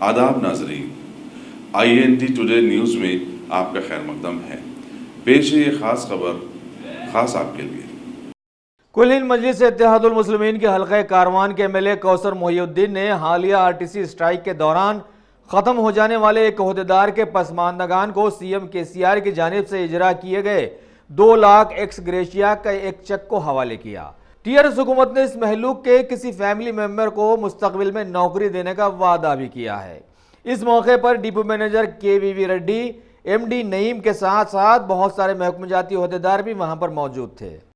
आदाब नाजरीन, INT today news में आपका खैर मकदम है। पेश है ये ख़ास खबर ख़ास आपके लिए। कुल हिंद मजलिस इत्तेहादुल मुस्लिमीन के हल्क़े कारवान के MLA कौसर मोहिउद्दीन ने हालिया RTC स्ट्राइक के दौरान ख़त्म हो जाने वाले एक ओहदेदार के पसमानदगान को CM KCR की जानिब से इजरा किए गए 2 लाख एक्स ग्रेशिया का एक चेक को हवाले किया। TRS हुकूमत ने इस महलूक के किसी फैमिली मेंबर को मुस्तकबिल में नौकरी देने का वादा भी किया है। इस मौके पर depot manager KVV Reddy, MD Naeem के साथ साथ बहुत सारे महकमा जाती ओहदेदार भी वहां पर मौजूद थे।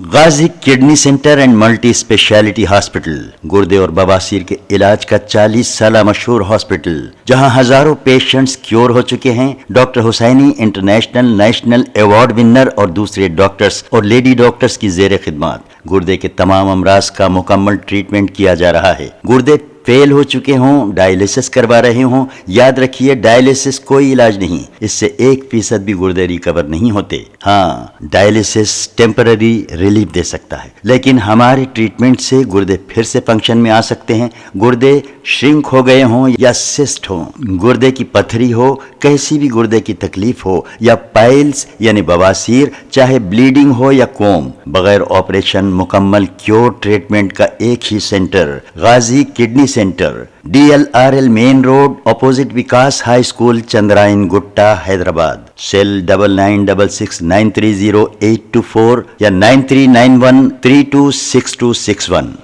Ghazi kidney centre and multi speciality hospital गुर्दे और बवासीर के इलाज का 40 साल मशहूर हॉस्पिटल, जहां हजारों पेशेंट्स क्योर हो चुके हैं। Doctor Hussaini international national award winner और दूसरे डॉक्टर्स और लेडी डॉक्टर्स की जेर खिदमत गुर्दे के तमाम अमराज का मुकम्मल ट्रीटमेंट किया जा रहा है। गुर्दे फेल हो चुके हों, डायलिसिस करवा रहे हों, याद रखिए डायलिसिस कोई इलाज नहीं, इससे 1% भी गुर्दे रिकवर नहीं होते। हाँ, डायलिसिस टेम्पररी रिलीफ दे सकता है, लेकिन हमारे ट्रीटमेंट से गुर्दे फिर से फंक्शन में आ सकते हैं। गुर्दे श्रिंक हो गए हों या सिस्ट हो, गुर्दे की पथरी हो, कैसी भी गुर्दे की तकलीफ हो या पाइल्स यानी बवासीर, चाहे ब्लीडिंग हो या कोम, बगैर ऑपरेशन मुकम्मल क्योर ट्रीटमेंट का एक ही centre, Ghazi kidney centre, DLRL main road opposite Vikas high school, Chandrayan Gutta, Hyderabad. Cell 9966930824 या 9391326261।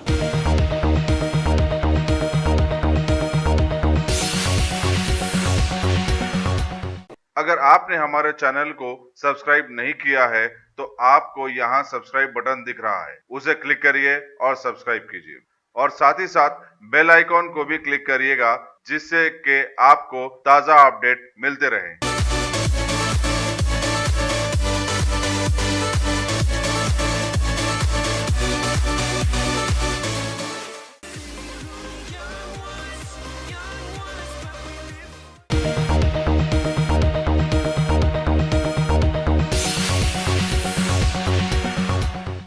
अगर आपने हमारे चैनल को सब्सक्राइब नहीं किया है तो आपको यहाँ सब्सक्राइब बटन दिख रहा है, उसे क्लिक करिए और सब्सक्राइब कीजिए और साथ ही साथ बेल आइकॉन को भी क्लिक करिएगा, जिससे कि आपको ताज़ा अपडेट मिलते रहें।